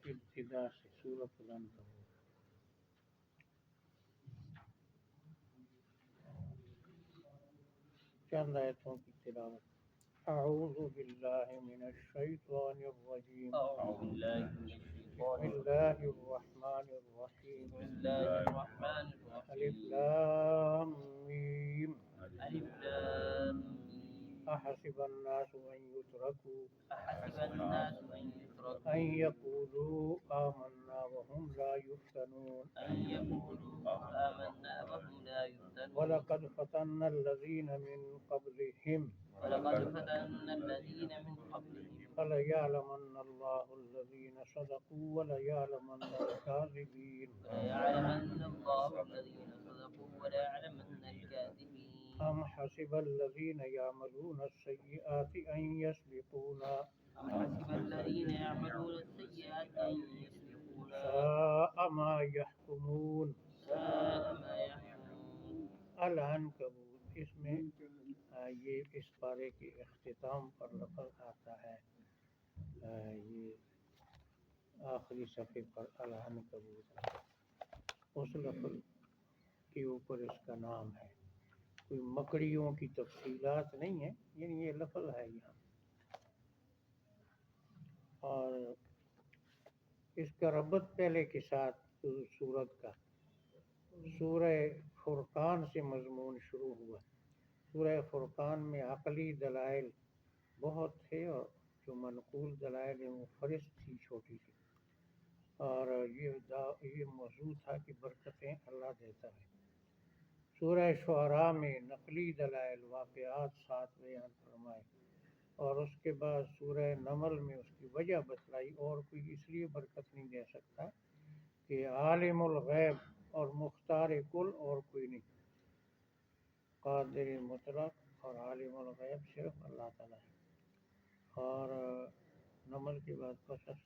ابتدا سے سورۃ العنکبوت چند آیتوں کی تلاوت۔ اعوذ باللہ من الشیطان الرجیم، أعوذ بالله من بسم الشيطان اللہ الرجيم. الرحمن الرحیم، بسم الله الرحمن الف الرحيم. لام میم، ألف لام ميم. احسب الناس ان يتركوا أحسب الناس أن ان يتركوا يقولوا آمنا وهم لا يفتنون أن يقولوا آمنا وهم لا يفتنون. ولقد فتنا الذين من قبلهم ولقد فتنا الذين من قبلهم فليعلمن الله الذين صدقوا وليعلمن الكاذبين وليعلمن الله الذين صدقوا وليعلمن الكاذبين. أم حسب الذين يعملون السيئات أن يسبقونا أم حسب الذين يعملون السيئات أن يسبقونا. ساء ما يحكمون ساء ما يحكمون. العنکبوت، اس میں یہ اس پارے کے اختتام پر لفظ آتا ہے، یہ آخری صفحے پر العنکبوت، اس لفظ کے اوپر اس کا نام ہے، کوئی مکڑیوں کی تفصیلات نہیں ہے، یعنی یہ لفظ ہے یہاں۔ اور اس کا ربط پہلے کے ساتھ سورت کا سورہ فرقان سے مضمون شروع ہوا۔ سورہ فرقان میں عقلی دلائل بہت تھے اور جو منقول دلائل ہیں وہ فہرست تھی چھوٹی سی، اور یہ موضوع تھا کہ برکتیں اللہ دیتا ہے۔ سورہ شعراء میں نقلی دلائل واقعات ساتھ بیان فرمائے، اور اس کے بعد سورہ نمل میں اس کی وجہ بتلائی، اور کوئی اس لیے برکت نہیں دے سکتا کہ عالم الغیب اور مختار کل اور کوئی نہیں، قادر مطلق اور عالم الغیب صرف اللہ تعالیٰ ہے۔ اور نمل کے بعد قصص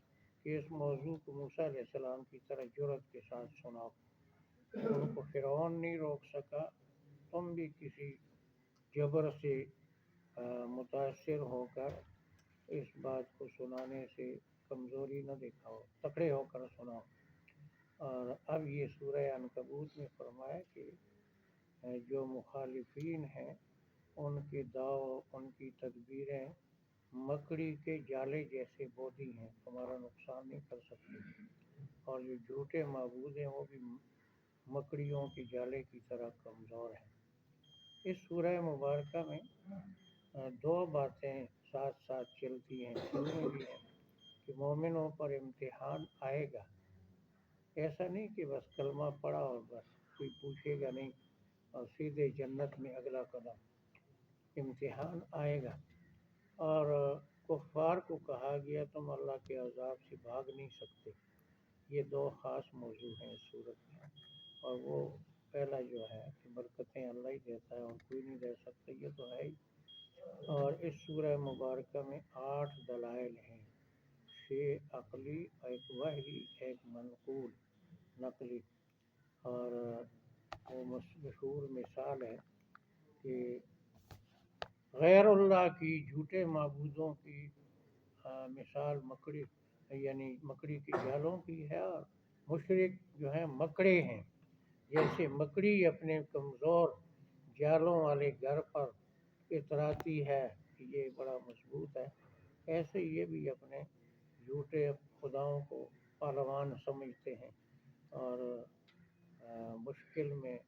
کہ اس موضوع کو موسیٰ علیہ السلام کی طرح جرأت کے ساتھ سناؤ، ان کو فرعون نہیں روک سکا، تم بھی کسی جبر سے متاثر ہو کر اس بات کو سنانے سے کمزوری نہ دکھاؤ، تکڑے ہو کر سناؤ۔ اور اب یہ سورہ عنکبوت میں فرمایا کہ جو مخالفین ہیں ان کے داؤ، ان کی تدبیریں مکڑی کے جالے جیسے بودی ہیں، تمہارا نقصان نہیں کر سکتی، اور جو جھوٹے معبود ہیں وہ بھی مکڑیوں کے جالے کی طرح کمزور ہیں۔ اس سورہ مبارکہ میں دو باتیں ساتھ ساتھ چلتی ہیں، سنی بھی ہیں کہ مومنوں پر امتحان آئے گا، ایسا نہیں کہ بس کلمہ پڑھا اور بس کوئی پوچھے گا نہیں اور سیدھے جنت میں اگلا قدم، امتحان آئے گا۔ اور کفار کو کہا گیا تم اللہ کے عذاب سے بھاگ نہیں سکتے۔ یہ دو خاص موضوع ہیں اس صورت میں، اور وہ پہلا جو ہے کہ برکتیں اللہ ہی دیتا ہے اور کوئی نہیں دے سکتا، یہ تو ہے ہی۔ اور اس سورہ مبارکہ میں 8 دلائل ہیں، 6 عقلی، ایک وحی، ایک منقول نقلی، اور وہ مشہور مثال ہے کہ غیر اللہ کی، جھوٹے معبودوں کی مثال مکڑی، یعنی مکڑی کے جالوں کی ہے، اور مشرک جو ہیں مکڑے ہیں، جیسے مکڑی اپنے کمزور جالوں والے گھر پر اتراتی ہے کہ یہ بڑا مضبوط ہے، ایسے یہ بھی اپنے جھوٹے خداؤں کو پہلوان سمجھتے ہیں، اور مشکل میں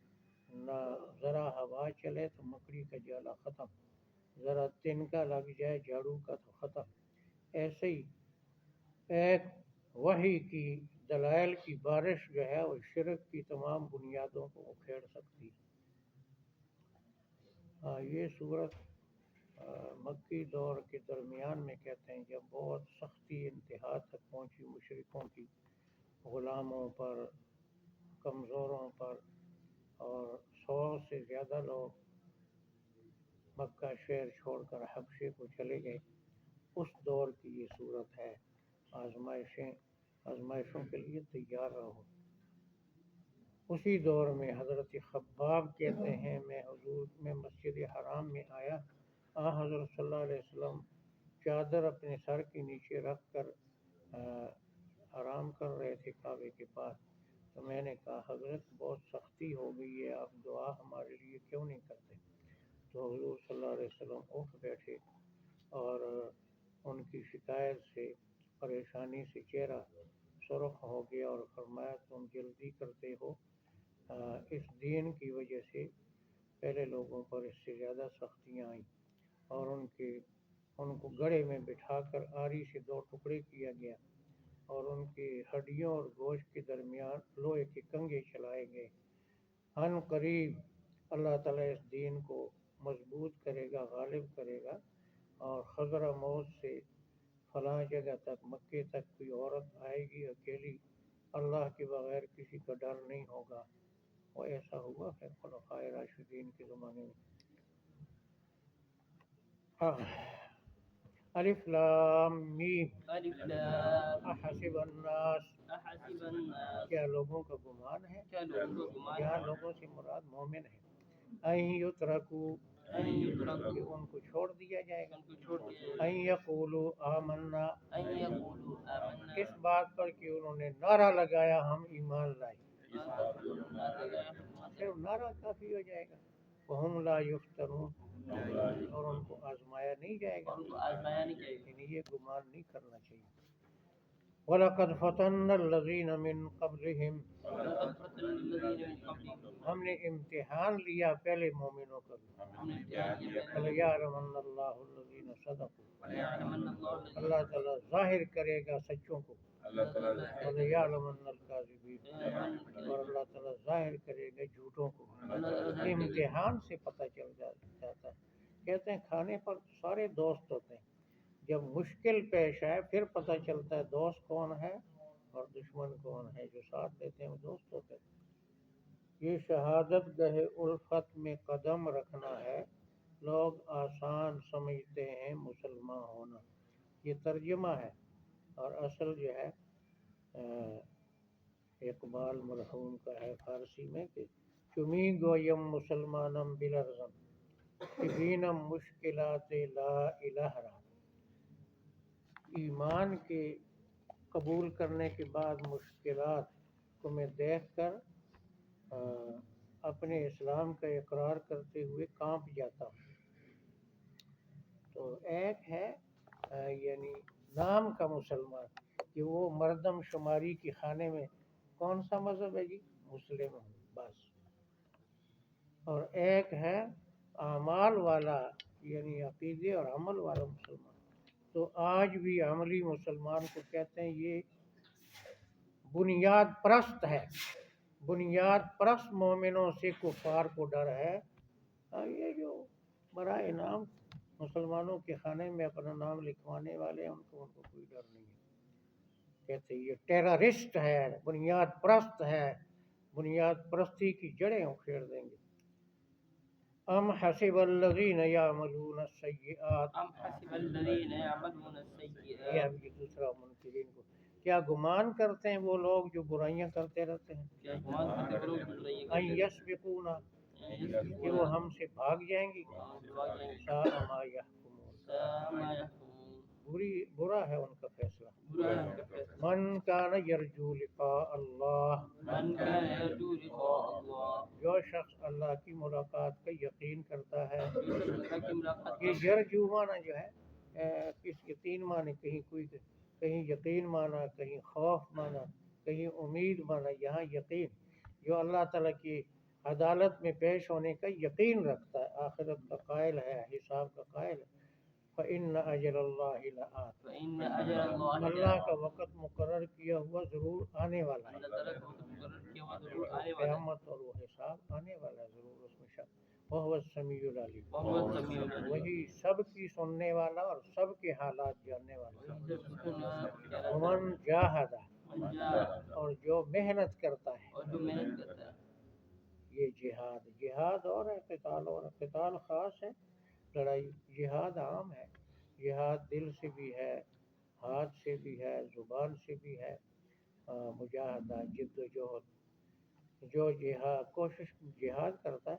نہ ذرا ہوا چلے تو مکڑی کا جالا ختم، ذرا تنکا لگ جائے جھاڑو کا تو ختم۔ ایسے ہی ایک وحی کی دلائل کی بارش جو ہے وہ شرک کی تمام بنیادوں کو اکھیڑ سکتی ہے۔ یہ صورت مکی دور کے درمیان میں کہتے ہیں جب بہت سختی انتہا تک پہنچی مشرکوں کی، غلاموں پر، کمزوروں پر، اور 100 سے زیادہ لوگ مکہ شہر چھوڑ کر حبشے کو چلے گئے، اس دور کی یہ صورت ہے۔ آزمائشوں کے لیے تیار رہو۔ اسی دور میں حضرت خباب کہتے ہیں میں مسجد حرام میں آیا، حضرت صلی اللہ علیہ وسلم چادر اپنے سر کے نیچے رکھ کر سلام کر رہے تھے کعبے کے پاس، تو میں نے کہا حضرت بہت سختی ہو گئی ہے، آپ دعا ہمارے لیے کیوں نہیں کرتے؟ تو حضور صلی اللہ علیہ وسلم اٹھ بیٹھے اور ان کی شکایت سے پریشانی سے چہرہ سرخ ہو گیا اور فرمایا تم جلدی کرتے ہو، اس دین کی وجہ سے پہلے لوگوں پر اس سے زیادہ سختیاں آئیں اور ان کو گڑھے میں بٹھا کر آری سے 2 ٹکڑے کیا گیا اور ان کی ہڈیوں اور گوشت کے درمیان لوہے کے کنگے چلائے گئے۔ ان قریب اللہ تعالیٰ اس دین کو مضبوط کرے گا، غالب کرے گا، اور خضر موت سے فلاں جگہ تک مکے تک کوئی عورت آئے گی اکیلی، اللہ کے بغیر، کسی کا ڈر نہیں ہوگا۔ وہ ایسا ہوا ہے خلفائے راشدین کے زمانے میں۔ الف لام میم الف لام احسب الناس، احسب الناس، کیا لوگوں کا گمان ہے؟ کیا لوگوں کا گمان یہاں ہے لوگوں سے مراد مومن ہے۔ ان یترکوا، ان یترکوا، کہ ان کو چھوڑ دیا جائے گا۔ ان کو چھوڑ دیا ان یقولوا آمنا، ان یقولوا آمنا، اس بات پر کہ انہوں نے نعرہ لگایا ہم ایمان لائے، صرف نعرہ کافی ہو جائے گا۔ وہم لا یفتنون، اور ان کو آزمایا نہیں جائے گا، ان کو آزمایا نہیں جائے گا۔ یعنی یہ گمان نہیں کرنا چاہیے۔ وَلَقَدْ فَتَنَّا الَّذِينَ مِن قَبْلِهِمْ، وَلَقَدْ فَتَنَّا الَّذِينَ مِن قَبْلِهِمْ، ہم نے امتحان لیا پہلے مومنوں کا بھی۔ ہم نے امتحان لیا پہلے، فَلْيَعْلَمَنَّ اللَّهُ الَّذِينَ صَدَقُوا، وَلِيَعْلَمَنَّ اللَّهُ اللہ تعالیٰ ظاہر کرے گا سچوں کو۔ الَّذِينَ وَلِيَعْلَمَنَّ الْكَاذِبِينَ، اور اللہ تعالیٰ ظاہر کرے گا جھوٹوں کو۔ امتحان سے پتہ چل جاتا ہے۔ کہتے ہیں کھانے پر سارے دوست ہوتے ہیں، جب مشکل پیش آئے پھر پتہ چلتا ہے دوست کون ہے اور دشمن کون ہے۔ جو ساتھ دیتے ہیں وہ دوست ہوتے ہیں۔ یہ شہادت گہ الفت میں قدم رکھنا ہے، لوگ آسان سمجھتے ہیں مسلمان ہونا، یہ ترجمہ ہے، اور اصل جو ہے اقبال مرحوم کا ہے فارسی میں کہ چمی گویم مسلمانم بلرزم کہ بینم مشکلات لا الہ را، ایمان کے قبول کرنے کے بعد مشکلات کو میں دیکھ کر اپنے اسلام کا اقرار کرتے ہوئے کانپ جاتا ہوں۔ تو ایک ہے یعنی نام کا مسلمان کہ وہ مردم شماری کے خانے میں کون سا مذہب ہے جی؟ مسلم ہوں بس۔ اور ایک ہے اعمال والا یعنی عقیدے اور عمل والا مسلمان۔ تو آج بھی عملی مسلمان کو کہتے ہیں یہ بنیاد پرست ہے، بنیاد پرست مومنوں سے کفار کو ڈر ہے۔ یہ جو برائے نام مسلمانوں کے خانے میں اپنا نام لکھوانے والے ہیں ان کو کوئی ڈر نہیں ہے۔ کہتے ہیں یہ ٹیررسٹ ہے، بنیاد پرست ہے، بنیاد پرستی کی جڑیں اکھیڑ دیں گے۔ ام حسب الذین یعملون السیئات، ام حسب الذین یعملون السیئات، یہ اب یہ دوسرا منکرین کو، کیا گمان کرتے ہیں وہ لوگ جو برائیاں کرتے رہتے ہیں؟ کیا گمان کرتے ہیں وہ لوگ جو برائیاں ان یسبقونا، کہ وہ ہم سے بھاگ جائیں گی۔ ساء ما یحکمون، ما یحکمون، برا ہے ان کا فیصلہ۔ برا ہے ان کا فیصلہ۔ من کان یرجو لقاء اللہ، من کان یرجو لقاء اللہ، جو شخص اللہ کی ملاقات کا یقین کرتا ہے۔ جو شخص اللہ کی ملاقات یہ یرجو معنی جو ہے اس یقین معنی کہیں یقین معنی، کہیں خوف معنی، کہیں امید معنی، یہاں یقین جو اللہ تعالیٰ کی عدالت میں پیش ہونے کا یقین رکھتا ہے، آخرت کا قائل ہے، حساب کا قائل ہے۔ فإن أجل الله لآت، فإن أجل الله اللہ کا وقت مقرر کیا ہوا ضرور آنے والا ہے، اللہ تعالیٰ کا وقت مقرر کیا ہوا ضرور آنے والا ہے، قیامت اور وہ حساب آنے والا ہے ضرور، اس میں شک۔ وهو السمیع العلیم، وهو السمیع العلیم، وہی سب کی سننے والا اور سب کے حالات جاننے والا۔ ومن جاہد، من جاہد، اور جو محنت کرتا ہے، اور جو محنت کرتا ہے، یہ جہاد اور ہے، قتال اور ہے۔ قتال خاص ہے، لڑائی، جہاد عام ہے۔ جہاد دل سے بھی ہے، ہاتھ سے بھی ہے، زبان سے بھی ہے۔ مجاہدہ جد و جہد، جو جہاد کوشش جہاد کرتا ہے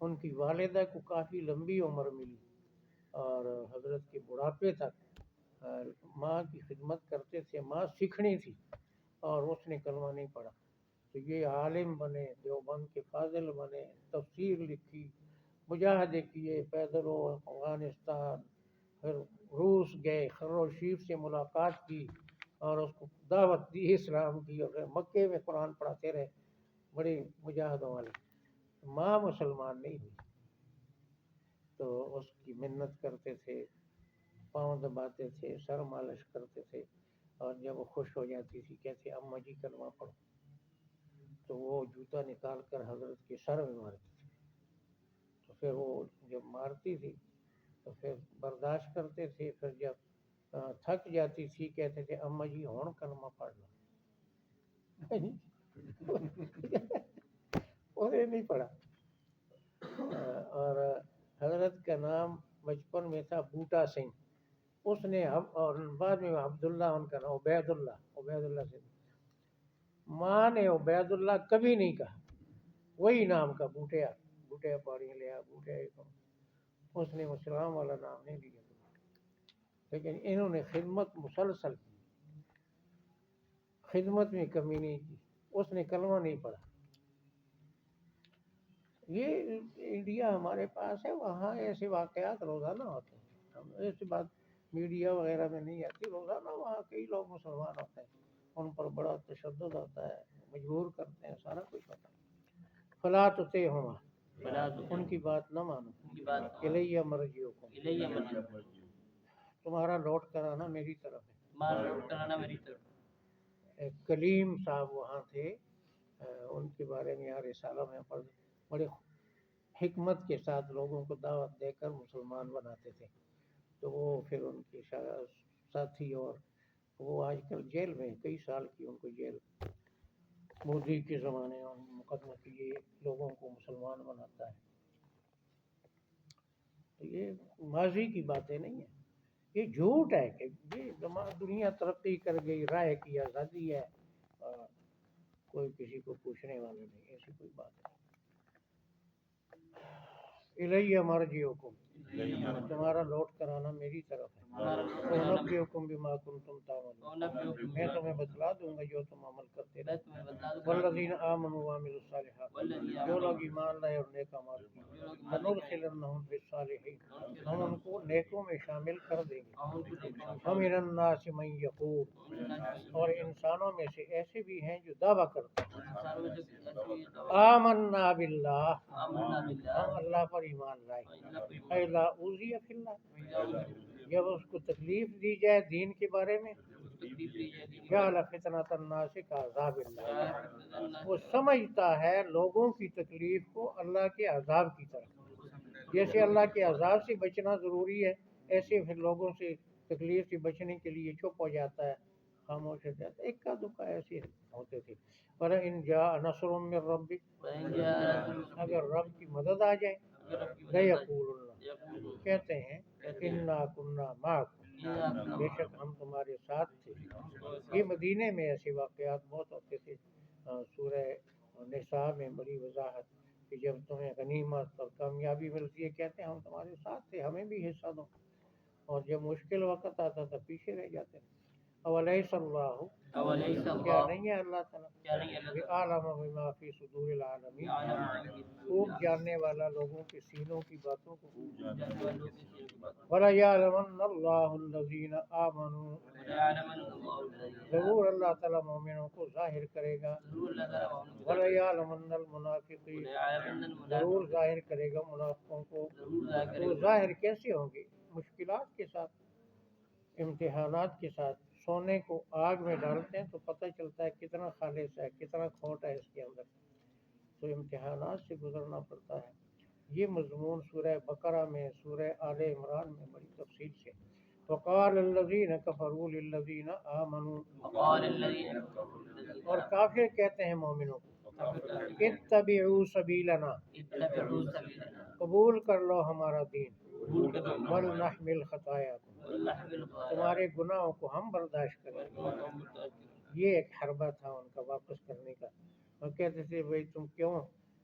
ان کی والدہ کو کافی لمبی عمر ملی اور حضرت کے بڑھاپے تک ماں کی خدمت کرتے تھے. ماں سیکھنی تھی اور اس نے کلمہ نہیں پڑھا تو یہ عالم بنے, دیوبند کے فاضل بنے, تفسیر لکھی, مجاہدے کیے, پیدل و افغانستان, پھر روس گئے, خروشیف سے ملاقات کی اور اس کو دعوت دی اسلام کی, اور مکے میں قرآن پڑھاتے رہے, بڑے مجاہدوں والے. ماں مسلمان نہیں ہوئی تو اس کی منت کرتے تھے, پاؤں دباتے تھے, سر مالش کرتے تھے, اور جب وہ خوش ہو جاتی تھی کہتے اماں جی کلمہ پڑھو, تو وہ جوتا نکال کر حضرت کے سر میں مارتی تھی. تو پھر وہ جب مارتی تھی تو پھر برداشت کرتے تھے, پھر جب تھک جاتی تھی کہتے تھے اماں جی ہون کلمہ پڑھ لو. انہیں نہیں پڑھا. اور حضرت کا نام بچپن میں تھا بوٹا سنگھ, اس نے اور بعد میں عبداللہ ان کا نام عبید اللہ سے. ماں نے عبید اللہ کبھی نہیں کہا, وہی نام کا بوٹیا پاڑی لیا, اس نے مسلمان والا نام نہیں لیا. لیکن انہوں نے خدمت مسلسل کی, خدمت میں کمی نہیں کی, اس نے کلمہ نہیں پڑھا. یہ انڈیا ہمارے پاس ہے, وہاں ایسے واقعات روزانہ ہوتے ہیں, ایسی بات میڈیا وغیرہ میں نہیں آتی. روزانہ وہاں کئی لوگ مسلمان ہوتے ہیں, ان پر بڑا تشدد ہوتا ہے, مجبور کرتے ہیں, سارا کچھ ہوتا ہے. فلا تطیعہما, ان کی بات نہ مانو, الیہ مرجعکم, تمہارا لوٹ کر آنا میری طرف ہے. کلیم صاحب وہاں تھے, ان کے بارے میں یہاں رسالہ میں بڑے حکمت کے ساتھ لوگوں کو دعوت دے کر مسلمان بناتے تھے. تو وہ پھر ان کے ساتھی, اور وہ آج کل جیل میں, کئی سال کی ان کو جیل, مودی کے زمانے میں مقدمہ کیے, لوگوں کو مسلمان بناتا ہے. تو یہ ماضی کی باتیں نہیں ہیں, یہ جھوٹ ہے کہ یہ دنیا ترقی کر گئی, رائے کی آزادی ہے, کوئی کسی کو پوچھنے والا نہیں, ایسی کوئی بات نہیں. الیہ مرجعکم, تمہارا لوٹ کر آنا میری طرف ہے. وانبئکم بما کنتم تعملون, میں تمہیں بتلا دوں گا جو تم عمل کرتے رہے. والذین آمنوا وعملوا الصالحات, جو لوگ ایمان لائے اور نیک اعمال کیے, لندخلنہم فی الصالحین, ہم ان کو نیکوں میں شامل کر دیں گے. ومن الناس من یقول, اور انسانوں میں سے ایسے بھی ہیں جو دعویٰ کرتے ہیں آمنا باللہ, ہم اللہ پر ایمان لائے. اذا اوذی فی اللہ, جب اس کو تکلیف دی جائے دین کے بارے میں, جعل فتنۃ الناس کعذاب اللہ, وہ سمجھتا ہے لوگوں کی تکلیف کو اللہ کے عذاب کی طرح. جیسے اللہ کے عذاب سے بچنا ضروری ہے, ایسے پھر لوگوں سے تکلیف سے بچنے کے لیے چپ ہو جاتا ہے, خاموش ہو جاتا ہے. اکا دکا ایسے ہوتے تھے. وَلَئِنْ جَاءَ نَصْرٌ مِّن رَّبِّكَ, اگر رب کی مدد آ جائے, لَيَقُولُنَّ, کہتے ہیں اِنَّا كُنَّا مَعَكُمْ, بے شک ہم تمہارے ساتھ تھے. یہ مدینے میں ایسے واقعات بہت ہوتے تھے. سورہ نساء میں بڑی وضاحت کہ جب تمہیں غنیمت اور کامیابی ملتی ہے کہتے ہیں ہم تمہارے ساتھ تھے, ہمیں بھی حصہ دو, اور جب مشکل وقت آتا تھا پیچھے رہ جاتے. اولیس اللہ, کیا نہیں ہے اللہ تعالیٰ بعالم بما فی صدور العالمین, خوب جاننے والا لوگوں کے سینوں کی باتوں کو. وَلَيَعْلَمَنَّ اللَّهُ الَّذِينَ آمَنُوا, ضرور اللہ تعالیٰ مومنوں کو ظاہر کرے گا. وَلَيَعْلَمَنَّ الْمُنَافِقِينَ, ضرور ظاہر کرے گا منافقوں کو. تو ظاہر کیسے ہوں گے؟ مشکلات کے ساتھ, امتحانات کے ساتھ. سونے کو آگ میں ڈالتے ہیں تو پتہ چلتا ہے کتنا خالص ہے, کتنا کھوٹ ہے اس کے اندر. تو امتحانات سے گزرنا پڑتا ہے. یہ مضمون سورہ بقرہ میں, سورہ آل عمران میں بڑی تفصیل سے. وقال الذین کفروا للذین آمنوا, اور کافر کہتے ہیں مومنوں کو, اتبعوا سبیلنا, قبول کر لو ہمارا دین. ولنحمل خطایاکم, تمہارے گناہوں کو ہم برداشت کریں گے. یہ ایک حربہ تھا ان کا واپس کرنے کا. وہ کہتے تھے بھائی تم کیوں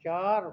4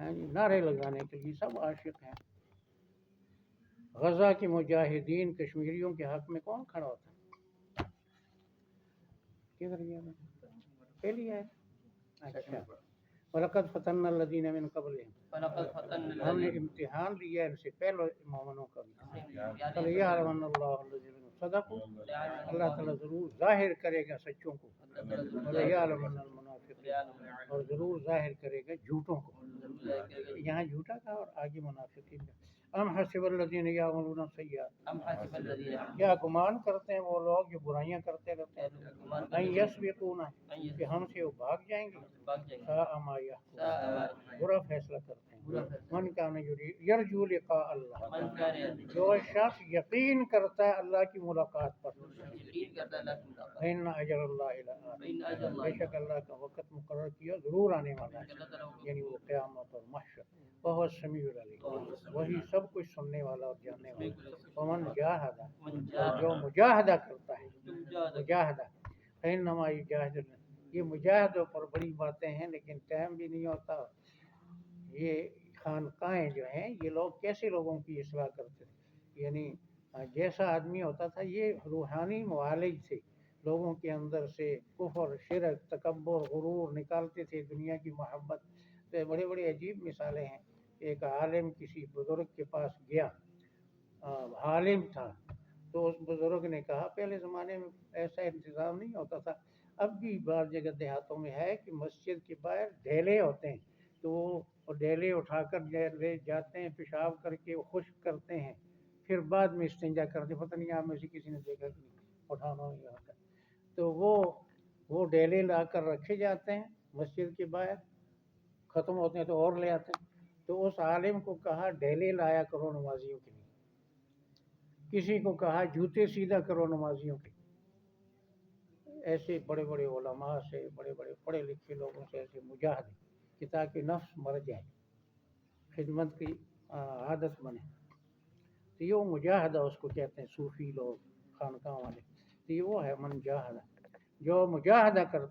ہاں جی نعرے لگانے کے لیے سب عاشق ہیں. غزہ کے مجاہدین کشمیریوں کے حق میں کون کھڑا ہوتا ہے؟ کدھر گیا پہلی ہے. اچھا وَلَقَدْ فَتَنَّا الَّذِينَ مِن قَبْلِهِمْ فلقد فتن ہم نے الذين امتحان لیا ان سے پہلے مومنوں کا بھی. من فَلْيَعْلَمَنَّ اللَّهُ الَّذِينَ صَدَقُوا اللہ تعالیٰ ضرور ظاہر کرے گا سچوں کو. وَلَيَعْلَمَنَّ الْمُنَافِقِينَ اور ضرور ظاہر کرے گا جھوٹوں کو. یہاں جھوٹا تھا اور آگے منافقین کا. ام حسب الذین یعملون السیئات ام حسب الذين کیا گمان کرتے ہیں وہ لوگ جو برائیاں کرتے رہتے ہیں ان یسبقونا کہ ہم سے وہ بھاگ جائیں گے. ساء ما یحکمون برا فیصلہ کرتے ہیں. من کان یرجو لقاء اللہ من كان جو شخص یقین کرتا ہے اللہ کی ملاقات پر. يقين کرتا ہے اللہ کی ملاقات فإن اجر اللہ لآت فإن أجر الله بے شک اللہ کا وقت مقرر کیا ضرور آنے والا ہے یعنی وہ قیامت اور محشر. وهو السمیع العلیم وہی سب کچھ سننے والا اور جاننے والا. ومن جاہد جو مجاہدہ کرتا ہے مجاہدہ فإنما یجاہد یہ مجاہدوں پر بڑی باتیں ہیں لیکن ٹائم بھی نہیں ہوتا. یہ خانقاہیں جو ہیں یہ لوگ کیسے لوگوں کی اصلاح کرتے تھے یعنی جیسا آدمی ہوتا تھا یہ روحانی معالج تھے. لوگوں کے اندر سے کفر شرک تکبر غرور نکالتے تھے دنیا کی محبت. تو بڑے بڑے عجیب مثالیں ہیں. ایک عالم کسی بزرگ کے پاس گیا عالم تھا تو اس بزرگ نے کہا پہلے زمانے میں ایسا انتظام نہیں ہوتا تھا. اب بھی بعض جگہ دیہاتوں میں ہے کہ مسجد کے باہر ڈھیلے ہوتے ہیں تو وہ ڈھیلے اٹھا کر لے جاتے ہیں پیشاب کر کے خشک کرتے ہیں پھر بعد میں استنجا کرتے. پتہ نہیں آپ میں سے کسی نے دیکھا کہ نہیں اٹھانا نہیں ہوتا. تو وہ ڈھیلے لا کر رکھے جاتے ہیں مسجد کے باہر ختم ہوتے ہیں تو اور لے آتے ہیں. تو اس عالم کو کہا ڈھیلے لایا کرو نمازیوں کے لیے. کسی کو کہا جوتے سیدھا کرو نمازیوں کے. ایسے بڑے بڑے علماء سے بڑے بڑے پڑھے لکھے لوگوں سے ایسے مجاہدے کہ تاکہ نفس مر جائے خدمت کی عادت بنے. تو یہ وہ مجاہدہ اس کو کہتے ہیں صوفی لوگ خانقاہ والے. تو یہ وہ ہے من جاہدہ جو مجاہدہ کرتا